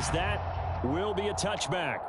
as that will be a touchback.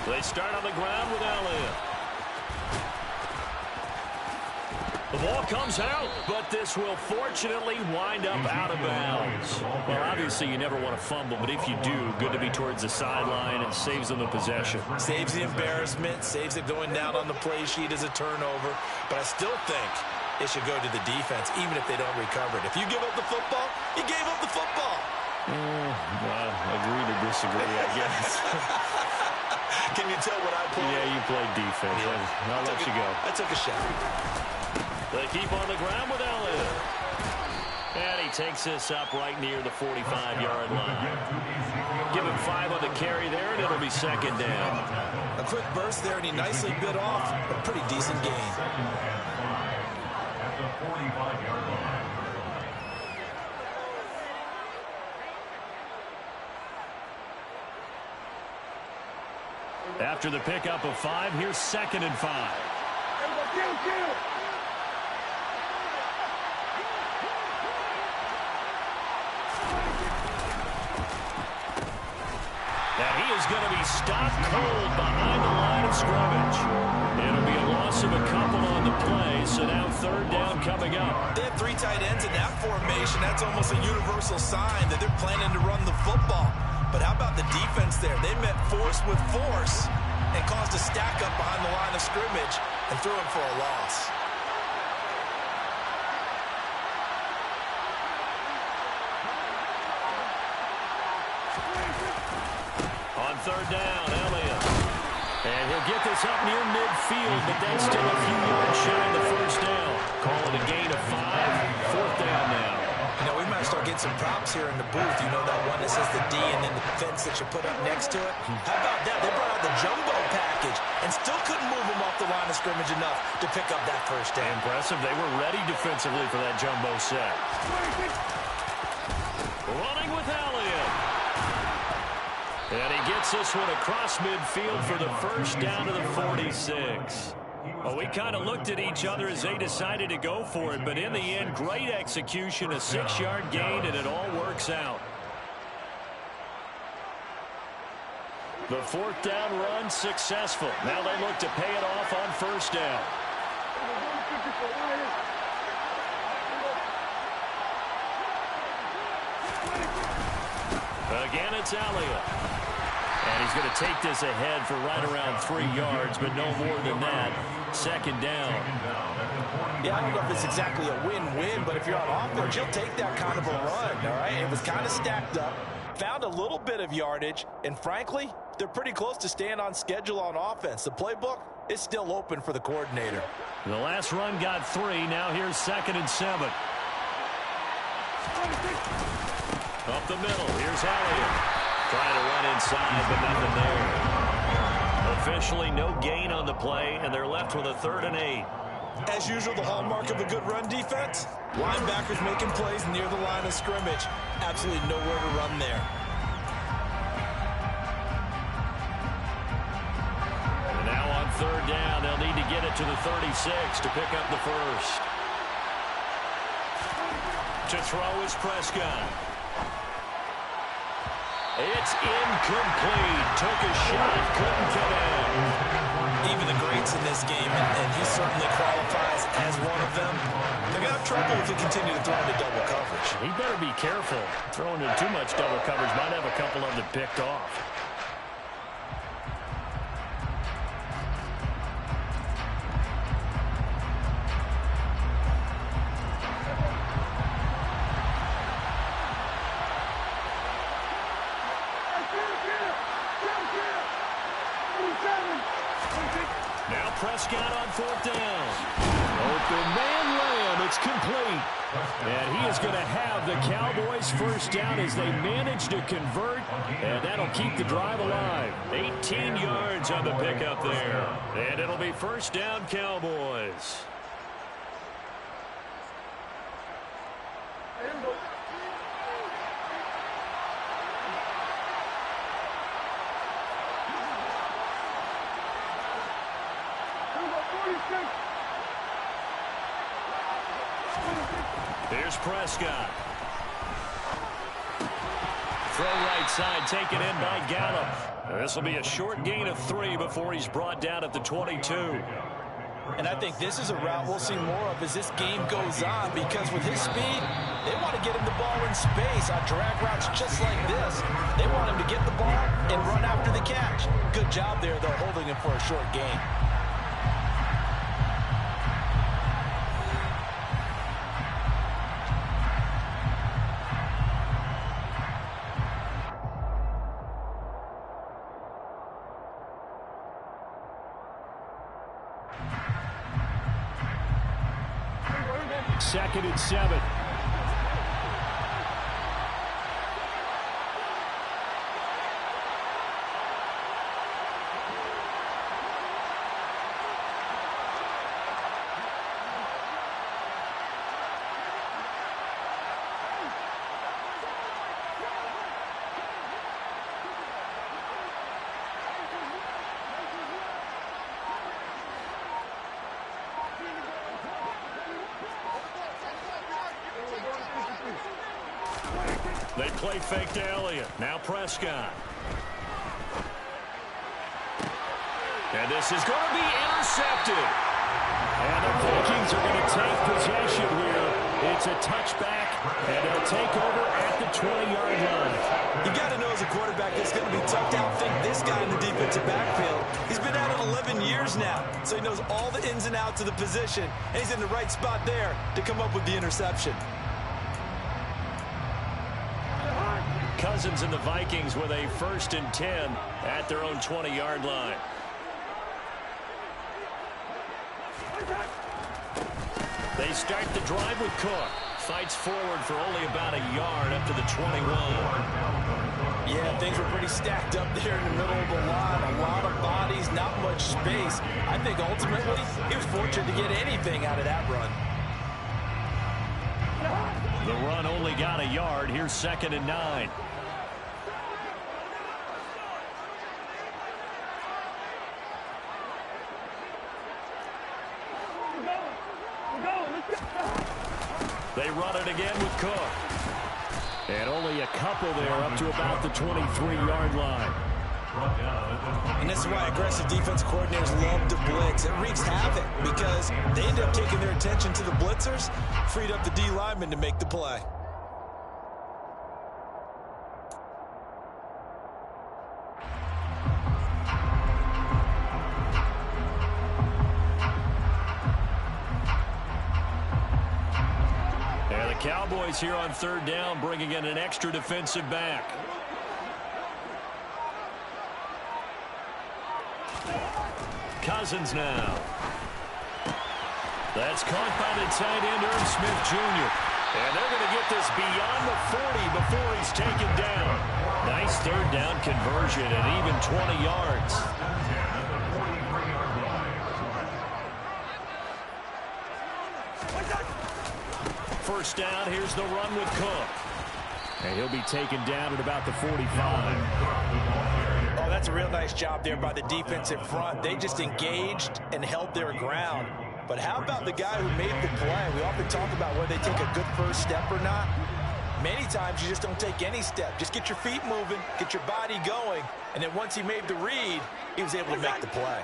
They start on the ground with Elliott. The ball comes out, but this will fortunately wind up out of bounds. Well, obviously you never want to fumble, but if you do, good to be towards the sideline. It saves them the possession. Saves the embarrassment, saves it going down on the play sheet as a turnover. But I still think it should go to the defense, even if they don't recover it. If you give up the football, you gave up the football. Well, agree to disagree, I guess. Can you tell what I played? Yeah, you played defense. Yeah. I'll let you go. I took a shot. They keep on the ground with Elliott. And he takes this up right near the 45-yard line. Give him 5 on the carry there, and it'll be second down. A quick burst there, and he nicely bit off a pretty decent gain. At the 45-yard line. After the pickup of 5, here's 2nd and 5. And he is going to be stopped cold behind the line of scrimmage. It'll be a loss of a couple on the play, so now 3rd down coming up. They have 3 tight ends in that formation. That's almost a universal sign that they're planning to run the football. But how about the defense there? They met force with force and caused a stack up behind the line of scrimmage and threw him for a loss. On 3rd down, Elliott. And he'll get this up near midfield, but that's still a few yards shy of the 1st down. Call it a gain of 5, 4th down now. You know, we might start getting some props here in the booth. You know that one that says the D and then the fence that you put up next to it? How about that? They brought out the jumbo package and still couldn't move them off the line of scrimmage enough to pick up that 1st down. Impressive. They were ready defensively for that jumbo set. Running with Elliott. And he gets this one across midfield for the 1st down to the 46. Well, we kind of looked at each other as they decided to go for it, but in the end, great execution, a 6-yard gain, and it all works out. The 4th down run successful. Now they look to pay it off on 1st down. Again, it's Elliott. And he's going to take this ahead for right around 3 yards, but no more than that. 2nd down. Yeah, I don't know if it's exactly a win-win, but if you're on offense, you'll take that kind of a run, all right? It was kind of stacked up, found a little bit of yardage, and frankly, they're pretty close to staying on schedule on offense. The playbook is still open for the coordinator. The last run got 3. Now here's 2nd and 7. Up the middle. Here's Elliott. Trying to run inside, but nothing there. Officially no gain on the play, and they're left with a 3rd and 8. As usual, the hallmark of a good run defense, linebackers making plays near the line of scrimmage. Absolutely nowhere to run there. And now on 3rd down, they'll need to get it to the 36 to pick up the 1st. To throw is Prescott. It's incomplete. Took a shot, couldn't connect. Even the greats in this game, and he certainly qualifies as one of them, they're going to have trouble if they continue to throw into double coverage. He better be careful. Throwing into too much double coverage might have a couple of them picked off. Prescott on 4th down. Open man laying It's complete. And he is going to have the Cowboys first down as they manage to convert. And that'll keep the drive alive. 18 yards on the pickup there. And it'll be first down, Cowboys. Here's Prescott. Throw right side, taken in by Gallup. This will be a short gain of 3 before he's brought down at the 22. And I think this is a route we'll see more of as this game goes on, because with his speed, they want to get him the ball in space on drag routes just like this. They want him to get the ball and run after the catch. Good job there, though, holding him for a short gain. Second and 7. They play fake to Elliott. Now Prescott. And this is going to be intercepted. And the Vikings are going to take possession here. It's a touchback, and they'll take over at the 20-yard line. You got to know as a quarterback it's going to be tough to outthink this guy in the defensive backfield. He's been at it 11 years now, so he knows all the ins and outs of the position, and he's in the right spot there to come up with the interception. Cousins and the Vikings with a 1st and 10 at their own 20-yard line. They start the drive with Cook. Fights forward for only about a yard up to the 21. Yeah, things were pretty stacked up there in the middle of the line. A lot of bodies, not much space. I think ultimately he was fortunate to get anything out of that run. The run only got a yard. Here's 2nd and 9. They run it again with Cook. And only a couple there up to about the 23-yard line. And this is why aggressive defense coordinators love to blitz. It wreaks havoc because they end up taking their attention to the blitzers, freed up the D lineman to make the play. Cowboys here on 3rd down, bringing in an extra defensive back. Cousins now. That's caught by the tight end, Irv Smith Jr. And they're going to get this beyond the 40 before he's taken down. Nice 3rd down conversion and even 20 yards. First down, here's the run with Cook. And he'll be taken down at about the 45. Oh, that's a real nice job there by the defensive front. They just engaged and held their ground. But how about the guy who made the play? We often talk about whether they take a good first step or not. Many times you just don't take any step. Just get your feet moving, get your body going, and then once he made the read, he was able to make the play.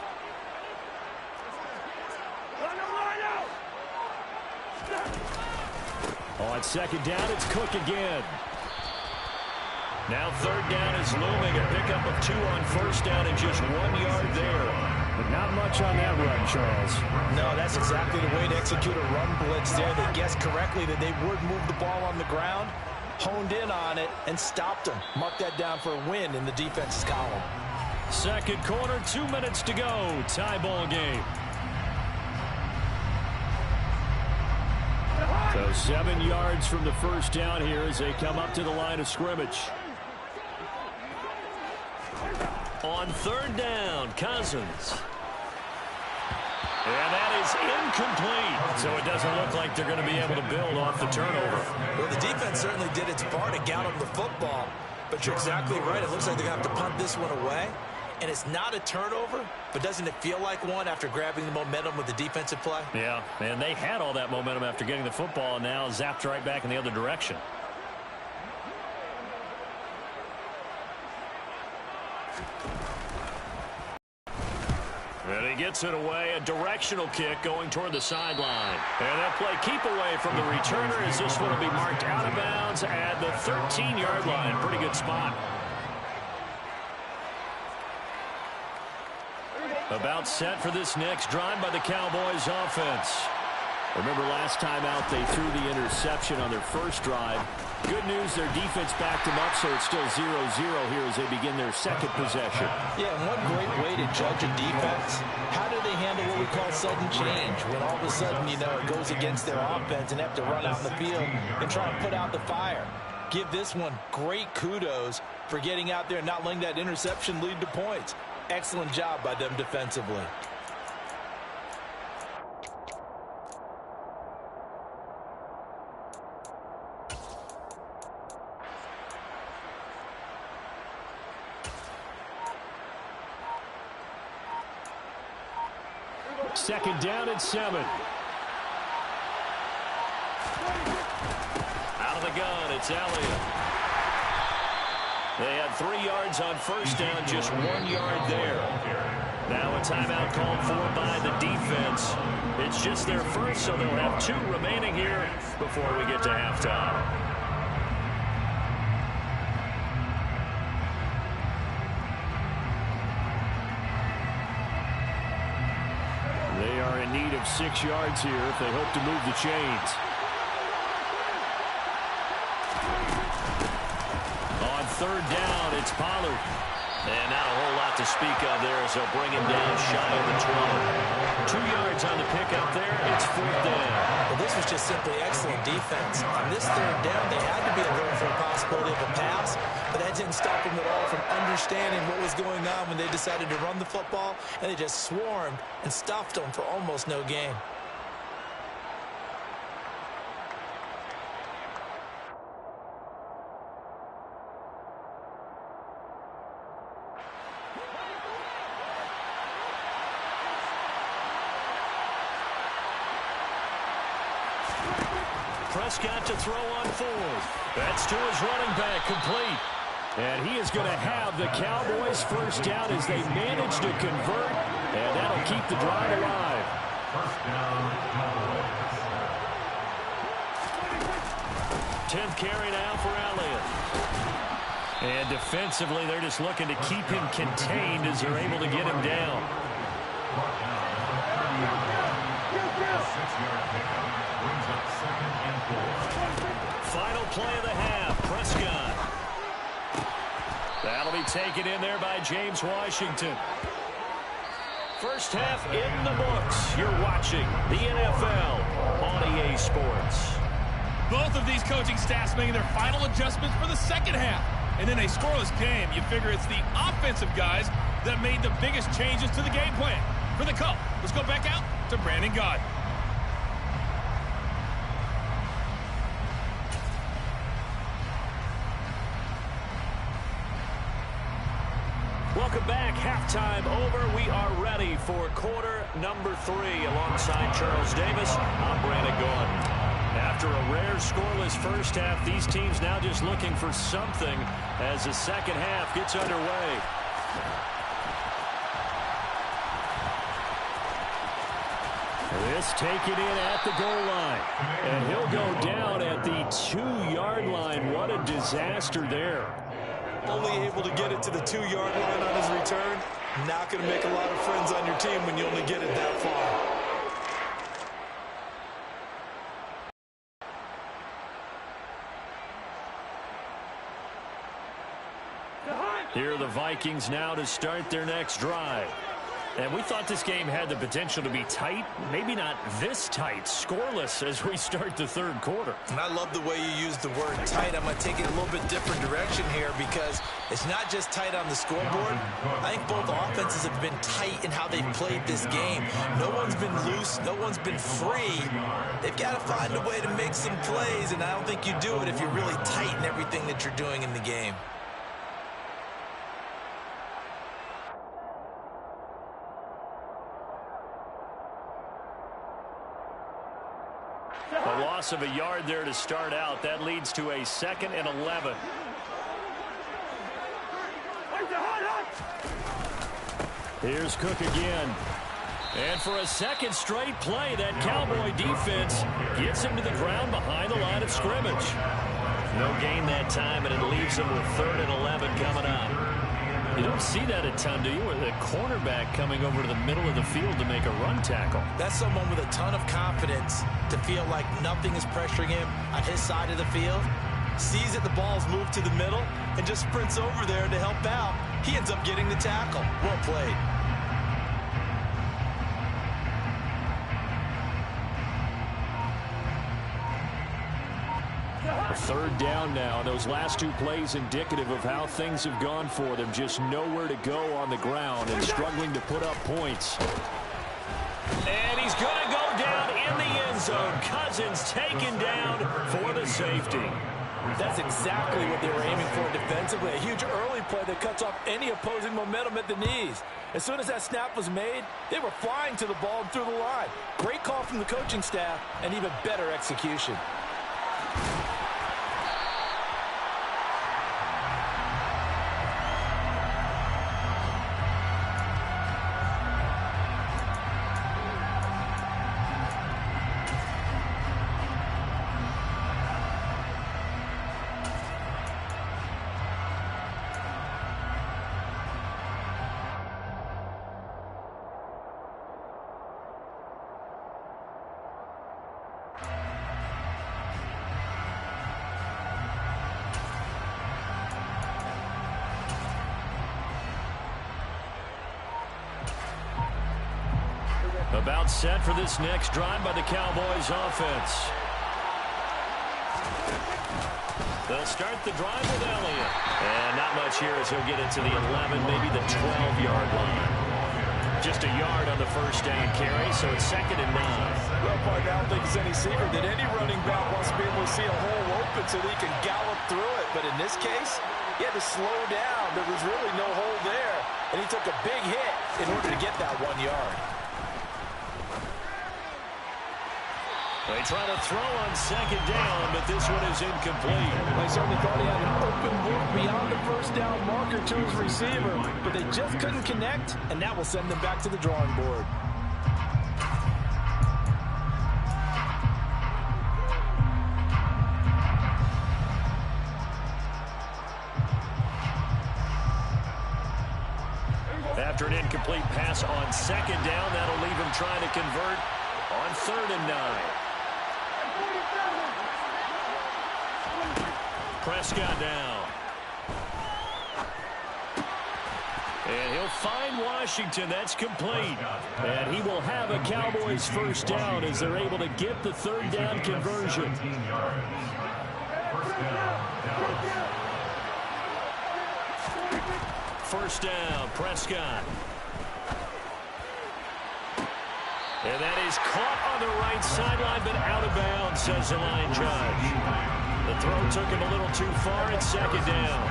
On 2nd down, it's Cook again. Now 3rd down is looming. A pickup of 2 on 1st down and just 1 yard there. But not much on that run, Charles. No, that's exactly the way to execute a run blitz there. They guessed correctly that they would move the ball on the ground, honed in on it, and stopped them. Mark that down for a win in the defense's column. 2nd quarter, 2 minutes to go. Tie ball game. So 7 yards from the first down here as they come up to the line of scrimmage. On third down, Cousins. And that is incomplete. So it doesn't look like they're going to be able to build off the turnover. Well, the defense certainly did its part to get them the football. But you're exactly right. It looks like they're going to have to punt this one away. And it's not a turnover, but doesn't it feel like one after grabbing the momentum with the defensive play? Yeah, and they had all that momentum after getting the football, and now zapped right back in the other direction. And he gets it away, a directional kick going toward the sideline. And that play keep away from the returner as this one will be marked out of bounds at the 13-yard line. Pretty good spot. About set for this next drive by the Cowboys offense. Remember last time out they threw the interception on their first drive. Good news, their defense backed them up, so it's still 0-0 here as they begin their second possession. Yeah, and one great way to judge a defense, how do they handle what we call sudden change? When all of a sudden, you know, it goes against their offense and they have to run out in the field and try and put out the fire. Give this one great kudos for getting out there and not letting that interception lead to points. Excellent job by them defensively. Second down and 7. Out of the gun, it's Elliott. They had 3 yards on first down, just 1 yard there. Now a timeout called for by the defense. It's just their first, so they'll have 2 remaining here before we get to halftime. They are in need of 6 yards here if they hope to move the chains. On third down, it's Pollard. And not a whole lot to speak of there as they'll bring him down shy of the 20. 2 yards on the pickup there. It's fourth down. Well, this was just simply excellent defense. On this third down, they had to be alert for a possibility of a pass, but that didn't stop them at all from understanding what was going on when they decided to run the football, and they just swarmed and stuffed them for almost no gain. Prescott to throw on fourth. That's to his running back, complete. And he is going to have the Cowboys first down as they manage to convert, and that'll keep the drive alive. First down, Cowboys. 10th carry now for Elliott. And defensively, they're just looking to keep him contained as they're able to get him down. Final play of the half, Prescott. That'll be taken in there by James Washington. First half in the books. You're watching the NFL on EA Sports. Both of these coaching staffs making their final adjustments for the second half. And in a scoreless game, you figure it's the offensive guys that made the biggest changes to the game plan. For the Cup, let's go back out to Brandon Gaudin. Welcome back. Halftime over. We are ready for quarter number 3. Alongside Charles Davis, I'm Brandon Gaudin. After a rare scoreless first half, these teams now just looking for something as the second half gets underway. This taken in at the goal line. And he'll go down at the 2-yard line. What a disaster there. Only able to get it to the 2-yard line on his return. Not going to make a lot of friends on your team when you only get it that far. Here are the Vikings now to start their next drive. And we thought this game had the potential to be tight, maybe not this tight, scoreless as we start the third quarter. And I love the way you use the word tight. I'm going to take it a little bit different direction here because it's not just tight on the scoreboard. I think both offenses have been tight in how they've played this game. No one's been loose. No one's been free. They've got to find a way to make some plays, and I don't think you do it if you're really tight in everything that you're doing in the game. A loss of a yard there to start out. That leads to a 2nd and 11. Here's Cook again. And for a second straight play, that Cowboy defense gets him to the ground behind the line of scrimmage. No gain that time, and it leaves him with 3rd and 11 coming up. You don't see that a ton, do you? With a cornerback coming over to the middle of the field to make a run tackle. That's someone with a ton of confidence to feel like nothing is pressuring him on his side of the field. Sees that the ball's moved to the middle and just sprints over there to help out. He ends up getting the tackle. Well played. Third down now. Those last 2 plays indicative of how things have gone for them. Just nowhere to go on the ground and struggling to put up points. And he's going to go down in the end zone. Cousins taken down for the safety. That's exactly what they were aiming for defensively. A huge early play that cuts off any opposing momentum at the knees. As soon as that snap was made, they were flying to the ball and through the line. Great call from the coaching staff and even better execution. About set for this next drive by the Cowboys offense. They'll start the drive with Elliott. And not much here as he'll get it to the 11, maybe the 12-yard line. Just a yard on the first down carry, so it's 2nd and 9. Well, partner, I don't think it's any secret that any running back wants to be able to see a hole open so that he can gallop through it. But in this case, he had to slow down. There was really no hole there, and he took a big hit in order to get that 1 yard. They try to throw on 2nd down, but this one is incomplete. They certainly thought he had an open look beyond the first down marker to his receiver, but they just couldn't connect, and that will send them back to the drawing board. After an incomplete pass on 2nd down, that'll leave him trying to convert on 3rd and 9. Prescott down. And he'll find Washington. That's complete. And he will have a Cowboys first down as they're able to get the 3rd down conversion. First down, Prescott. And that is caught on the right sideline, but out of bounds, says the line judge. The throw took him a little too far. It's 2nd down.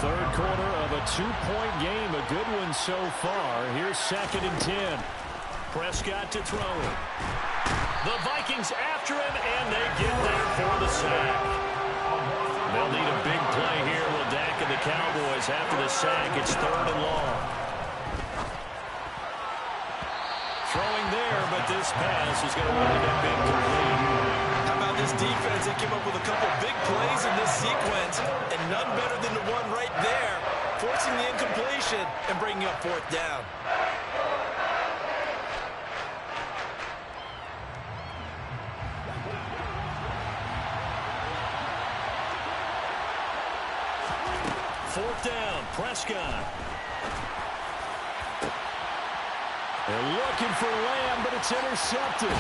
Third quarter of a 2-point game. A good one so far. Here's 2nd and 10. Prescott to throw it. The Vikings after him, and they get there for the sack. They'll need a big play here. Will Dak and the Cowboys after the sack. It's 3rd and long. Throwing there, but this pass is going to wind up incomplete. How about this defense? They came up with a couple big plays in this sequence, and none better than the one right there, forcing the incompletion and bringing up 4th down. Fourth down, Prescott. They're looking for Lamb, but it's intercepted.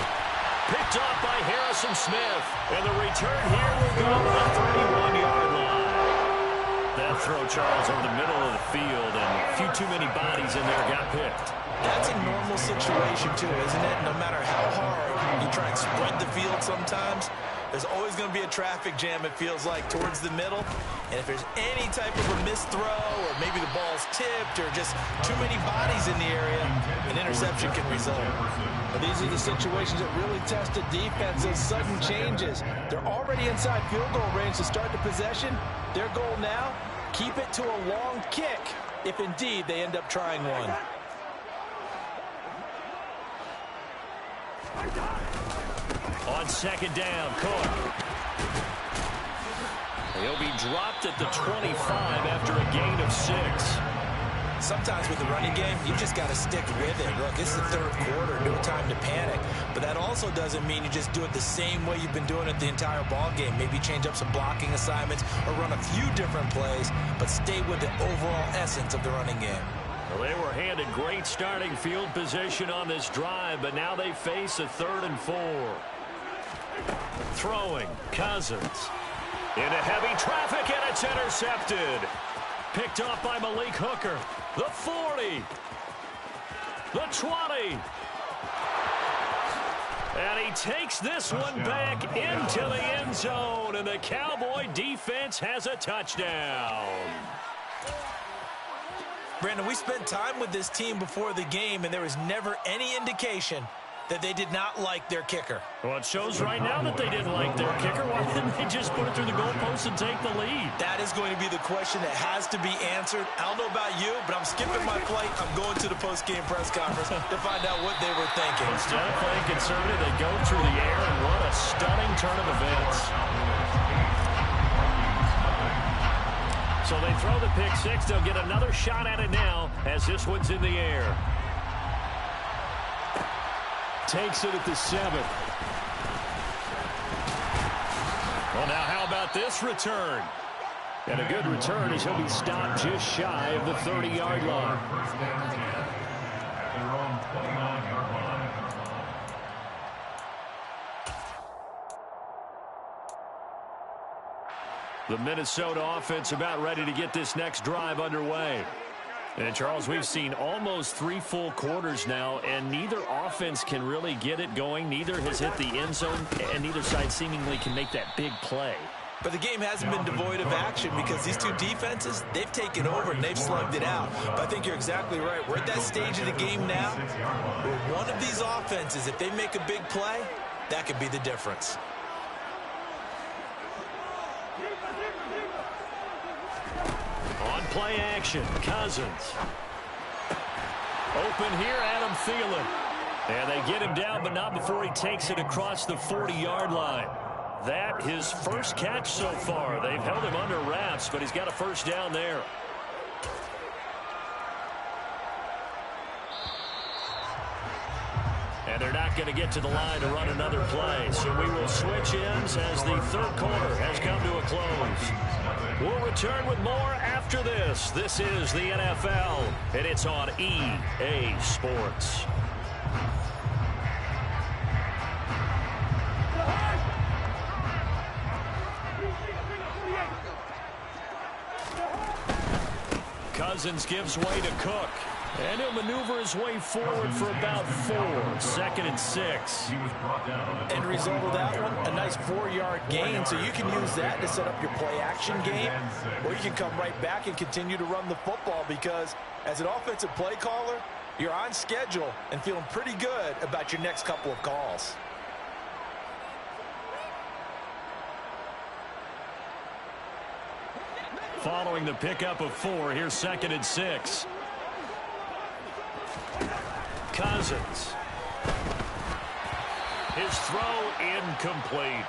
Picked off by Harrison Smith. And the return here will go to the 31-yard line. That throw, Charles, over the middle of the field, and a few too many bodies in there got picked. That's a normal situation, too, isn't it? No matter how hard you try and spread the field sometimes, there's always going to be a traffic jam, it feels like, towards the middle. And if there's any type of a missed throw, or maybe the ball's tipped, or just too many bodies in the area, an interception can result. But these are the situations that really test a defense, those sudden changes. They're already inside field goal range to start the possession. Their goal now, keep it to a long kick, if indeed they end up trying one. On second down, Cook. He'll be dropped at the 25 after a gain of 6. Sometimes with the running game, you just got to stick with it. Look, it's the third quarter, no time to panic. But that also doesn't mean you just do it the same way you've been doing it the entire ball game. Maybe change up some blocking assignments or run a few different plays, but stay with the overall essence of the running game. Well, they were handed great starting field position on this drive, but now they face a 3rd and 4. Throwing, Cousins. Into heavy traffic, and it's intercepted. Picked off by Malik Hooker. The 40. The 20. And he takes this one back into the end zone, and the Cowboy defense has a touchdown. Brandon, we spent time with this team before the game, and there was never any indication that they did not like their kicker. Well, it shows right now that they didn't like their kicker. Why didn't they just put it through the goalpost and take the lead? That is going to be the question that has to be answered. I don't know about you, but I'm skipping my flight. I'm going to the post-game press conference to find out what they were thinking. Instead of playing conservative, they go through the air and run a stunning turn of events. So they throw the pick six. They'll get another shot at it now as this one's in the air. Takes it at the 7. Well, now how about this return? And a good return as he'll be stopped just shy of the 30-yard line. First down and 10 at their own 29-yard line. The Minnesota offense about ready to get this next drive underway. And, Charles, we've seen almost 3 full quarters now, and neither offense can really get it going. Neither has hit the end zone, and neither side seemingly can make that big play. But the game hasn't been devoid of action because these two defenses, they've taken over and they've slugged it out. But I think you're exactly right. We're at that stage of the game now where one of these offenses, if they make a big play, that could be the difference. On play action, Cousins. Open here, Adam Thielen. And they get him down, but not before he takes it across the 40-yard line. That his first catch so far. They've held him under wraps, but he's got a first down there. And they're not going to get to the line to run another play. So we will switch ends as the third quarter has come to a close. We'll return with more after this. This is the NFL, and it's on EA Sports. Cousins gives way to Cook. And he'll maneuver his way forward for about 4. 2nd and 6. End result of that one, a nice 4-yard gain. So you can use that to set up your play-action game, or you can come right back and continue to run the football because as an offensive play caller, you're on schedule and feeling pretty good about your next couple of calls. Following the pickup of 4, here's 2nd and 6. Cousins. His throw incomplete.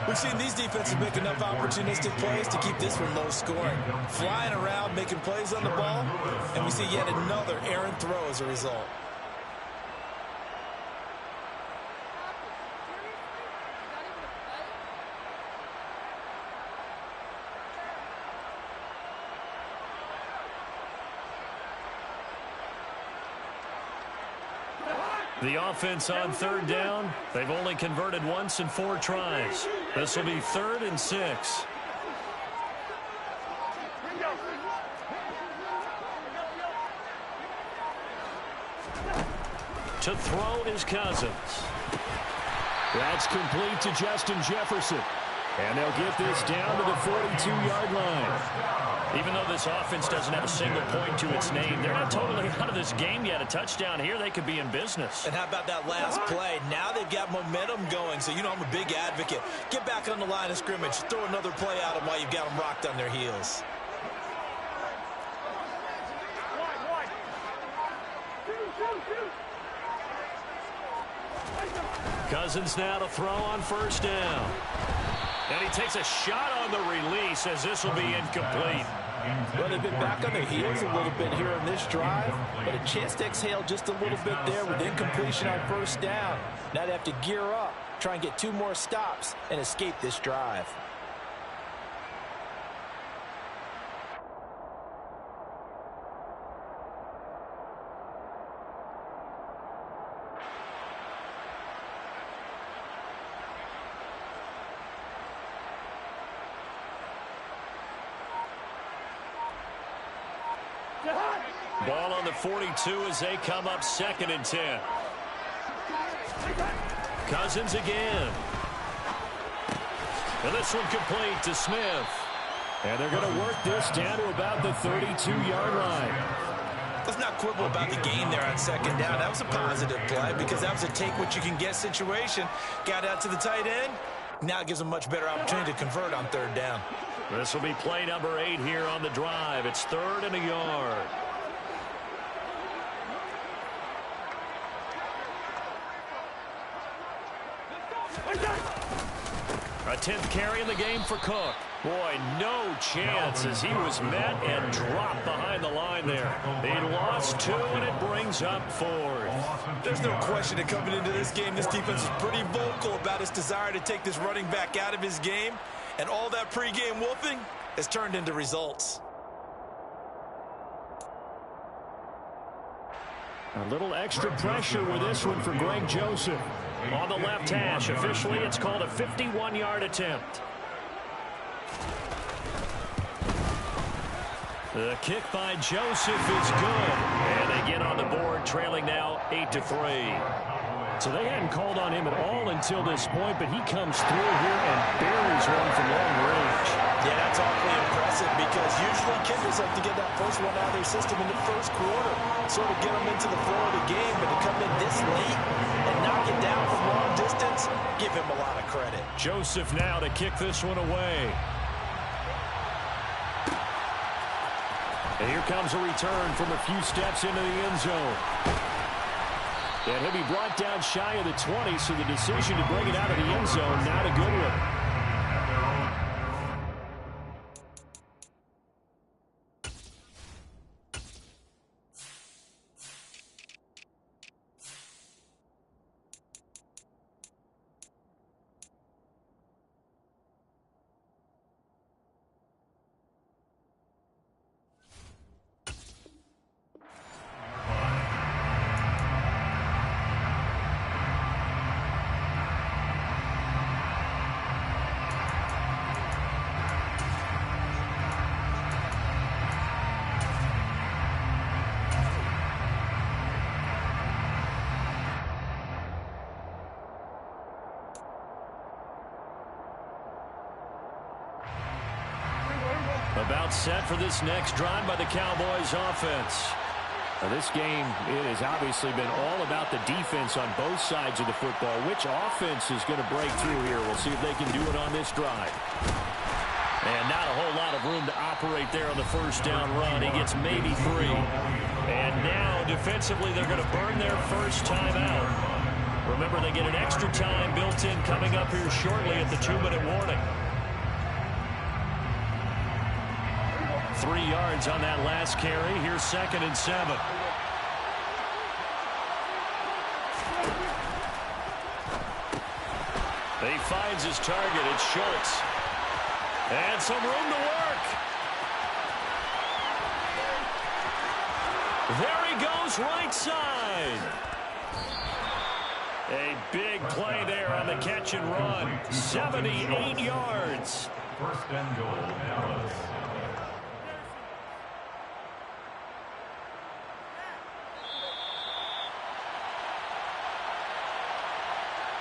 We've seen these defenses make enough opportunistic plays to keep this one low scoring. Flying around, making plays on the ball, and we see yet another errant throw as a result. The offense on third down, they've only converted once in 4 tries. This will be 3rd and 6. To throw is Cousins. That's complete to Justin Jefferson. And they'll get this down to the 42-yard line. Even though this offense doesn't have a single point to its name, they're not totally out of this game yet. A touchdown here, they could be in business. And how about that last play? Now they've got momentum going, so you know I'm a big advocate. Get back on the line of scrimmage. Throw another play at them while you've got them rocked on their heels. Cousins now to throw on first down. And he takes a shot on the release as this will be incomplete. Well, they've been back on their heels a little bit here on this drive, but a chance to exhale just a little bit there with incompletion on first down. Now they have to gear up, try and get 2 more stops, and escape this drive. Ball on the 42 as they come up 2nd and 10. Cousins again. And this one complete to Smith. And they're going to work this down to about the 32-yard line. Let's not quibble about the gain there on 2nd down. That was a positive play because that was a take-what-you-can-get situation. Got out to the tight end. Now it gives them a much better opportunity to convert on 3rd down. This will be play number 8 here on the drive. It's 3rd and a yard. A 10th carry in the game for Cook. Boy, no chance as he was met and dropped behind the line there. He lost 2, and it brings up 4th. There's no question that coming into this game, this defense is pretty vocal about its desire to take this running back out of his game. And all that pregame wolfing has turned into results. A little extra pressure with this one for Greg Joseph. On the left hash, officially it's called a 51-yard attempt. The kick by Joseph is good. And they get on the board, trailing now 8-3. So they hadn't called on him at all until this point, but he comes through here and buries one from long range. Yeah, that's awfully impressive because usually kickers like to get that first one out of their system in the first quarter, sort of get them into the flow of the game, but to come in this late and knock it down from long distance, give him a lot of credit. Joseph now to kick this one away. And here comes a return from a few steps into the end zone. And he'll be brought down shy of the 20, so the decision to bring it out of the end zone, not a good one. About set for this next drive by the Cowboys offense. Now this game, it has obviously been all about the defense on both sides of the football. Which offense is going to break through here? We'll see if they can do it on this drive. And not a whole lot of room to operate there on the first down run. He gets maybe 3. And now defensively they're going to burn their first time out. Remember, they get an extra time built in coming up here shortly at the 2-minute warning. 3 yards on that last carry. Here's 2nd and 7. He finds his target. It's Schultz. And some room to work. There he goes right side. A big play there on the catch and run. 78 yards. First and goal, Dallas.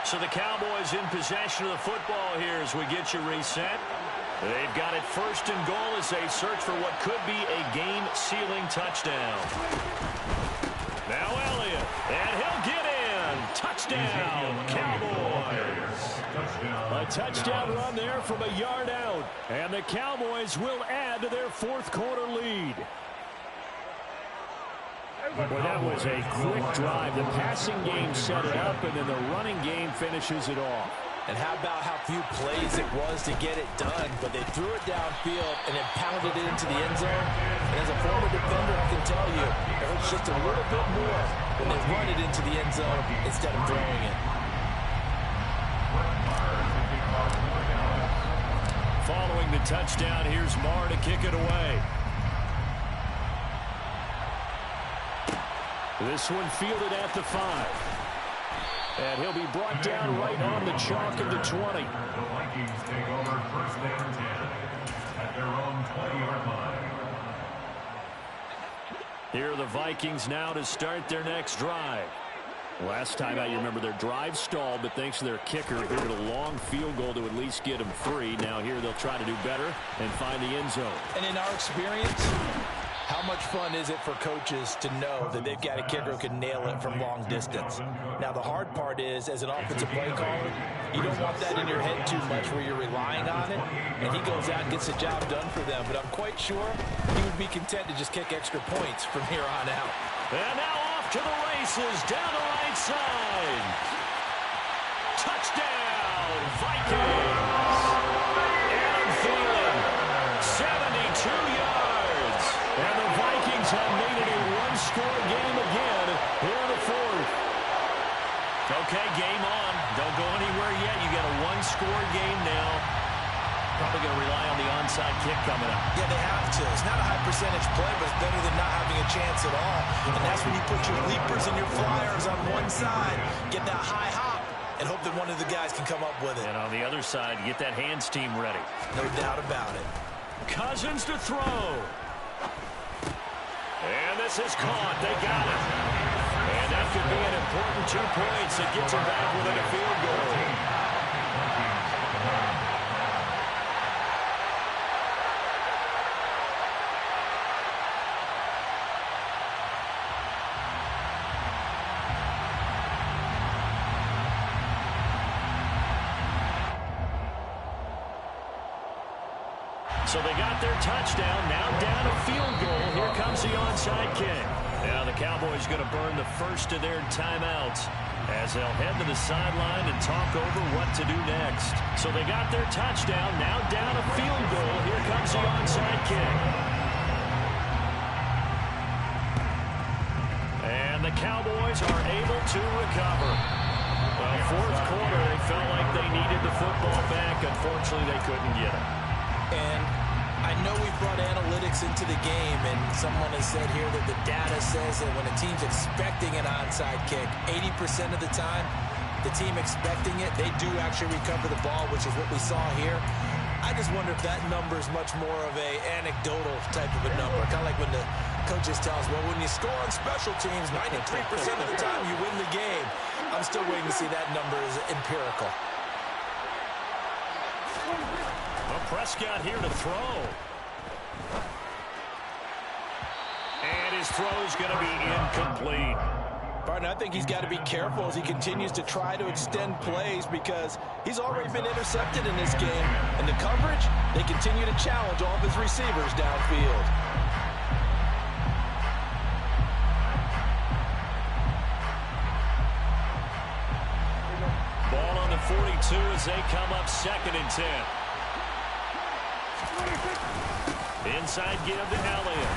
So the Cowboys in possession of the football here as we get you reset. They've got it first and goal as they search for what could be a game-sealing touchdown. Now Elliott, and he'll get in. Touchdown, Cowboys. A touchdown run there from a yard out. And the Cowboys will add to their fourth quarter lead. Well, that was a quick drive. The passing game set it up, and then the running game finishes it off. And how about how few plays it was to get it done, but they threw it downfield and then pounded it into the end zone. And as a former defender, I can tell you, it hurts just a little bit more when they run it into the end zone instead of throwing it. Following the touchdown, here's Marr to kick it away. This one fielded at the 5. And he'll be brought down right on the chalk of the 20. The Vikings take over first and 10 at their own 20-yard line. Here are the Vikings now to start their next drive. Last time I remember their drive stalled, but thanks to their kicker, here at a long field goal to at least get them 3. Now here they'll try to do better and find the end zone. And in our experience, how much fun is it for coaches to know that they've got a kicker who can nail it from long distance? Now, the hard part is, as an offensive play caller, you don't want that in your head too much where you're relying on it, and he goes out and gets the job done for them. But I'm quite sure he would be content to just kick extra points from here on out. And now off to the races, down the right side. Touchdown, Vikings! Adam Thielen, 72 yards. And the Vikings have made it a one-score game again here in the fourth. Okay, game on. Don't go anywhere yet. You got a one-score game now. Probably going to rely on the onside kick coming up. Yeah, they have to. It's not a high percentage play, but it's better than not having a chance at all. And that's when you put your leapers and your flyers on one side, get that high hop, and hope that one of the guys can come up with it. And on the other side, get that hands team ready. No doubt about it. Cousins to throw. And this is caught. They got it. And that could be an important 2 points that gets them back within a field goal. So they got their touchdown, now down a field goal. Here comes the onside kick. Now the Cowboys going to burn the first of their timeouts as they'll head to the sideline and talk over what to do next. So they got their touchdown, now down a field goal. Here comes the onside kick. And the Cowboys are able to recover. Well, fourth quarter, they felt like they needed the football back. Unfortunately, they couldn't get it. And I know we've brought analytics into the game, and someone has said here that the data says that when a team's expecting an onside kick, 80% of the time, the team expecting it, they do actually recover the ball, which is what we saw here. I just wonder if that number is much more of a anecdotal type of a number, kind of like when the coaches tell us, well, when you score on special teams, 93% of the time you win the game. I'm still waiting to see that number is empirical. Well, Prescott here to throw. And his throw's going to be incomplete. Partner, I think he's got to be careful as he continues to try to extend plays because he's already been intercepted in this game. And the coverage, they continue to challenge all of his receivers downfield. Ball on the 42 as they come up 2nd and 10. Inside give to Elliott.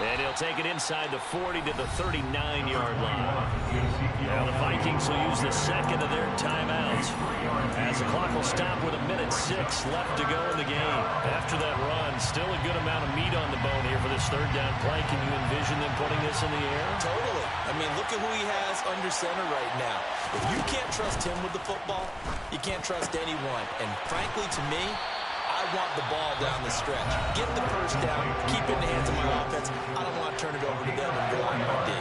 And he'll take it inside the 40 to the 39-yard line. Now the Vikings will use the second of their timeouts as the clock will stop with 1:06 left to go in the game. After that run, still a good amount of meat on the bone here for this third down play. Can you envision them putting this in the air? Totally. I mean, look at who he has under center right now. If you can't trust him with the football, you can't trust anyone. And frankly, to me, I want the ball down the stretch. Get the first down, keep it in the hands of my offense. I don't want to turn it over to them and rely on my D.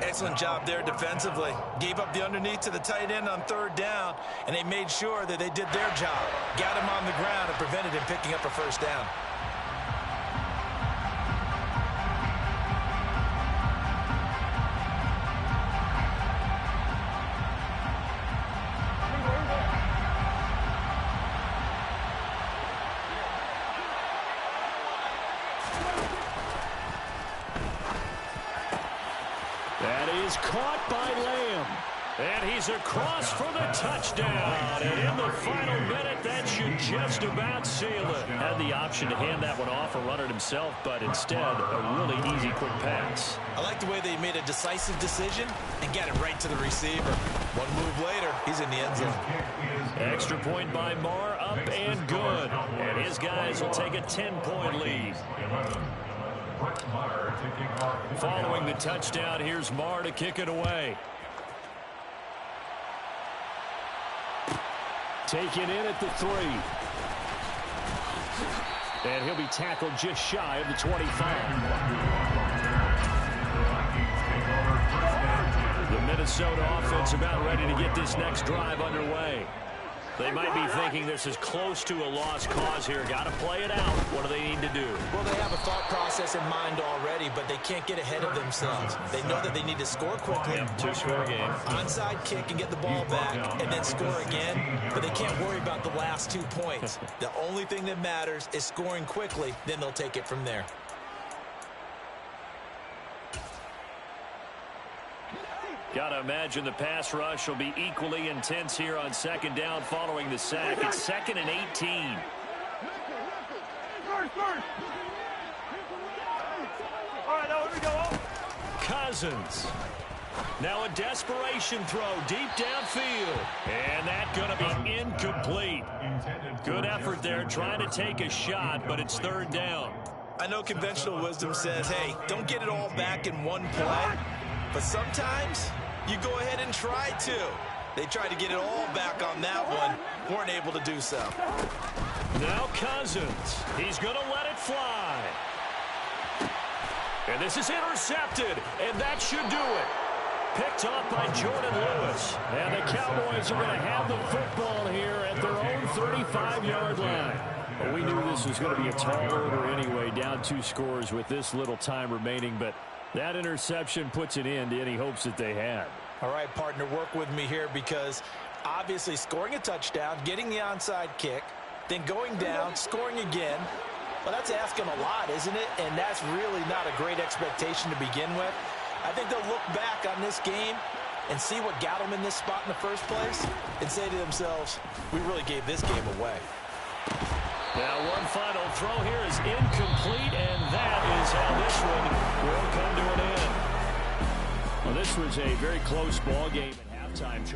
Excellent job there defensively. Gave up the underneath to the tight end on third down, and they made sure that they did their job. Got him on the ground and prevented him picking up a first down. Caught by Lamb. And he's across for the touchdown. And in the final minute, that should just about seal it. Had the option to hand that one off or run it himself, but instead, a really easy, quick pass. I like the way they made a decisive decision and got it right to the receiver. One move later, he's in the end zone. Extra point by Marr, up and good. And his guys will take a 10-point lead. Following the touchdown, here's Marr to kick it away. Taken in at the 3. And he'll be tackled just shy of the 25. The Minnesota offense about ready to get this next drive underway. They might be thinking this is close to a lost cause here. Got to play it out. What do they need to do? Well, they have a thought process in mind already, but they can't get ahead of themselves. They know that they need to score quickly. Two-score game. Onside kick and get the ball back and then score again, but they can't worry about the last 2 points. The only thing that matters is scoring quickly, then they'll take it from there. Got to imagine the pass rush will be equally intense here on second down following the sack. It's 2nd and 18. All right, now here we go. Cousins. Now a desperation throw deep downfield. And that's going to be incomplete. Good effort there trying to take a shot, but it's third down. I know conventional wisdom says, hey, don't get it all back in one play. But sometimes you go ahead and try to. They tried to get it all back on that one. Weren't able to do so. Now Cousins. He's going to let it fly. And this is intercepted. And that should do it. Picked off by Jordan Lewis. And the Cowboys are going to have the football here at their own 35-yard line. Well, we knew this was going to be a tall order anyway. Down 2 scores with this little time remaining. But that interception puts an end to any hopes that they had. All right, partner, work with me here because obviously scoring a touchdown, getting the onside kick, then going down, scoring again. Well, that's asking a lot, isn't it? And that's really not a great expectation to begin with. I think they'll look back on this game and see what got them in this spot in the first place and say to themselves, we really gave this game away. Now one final throw here is incomplete, and that is how this one will come to an end. Well, this was a very close ball game at halftime.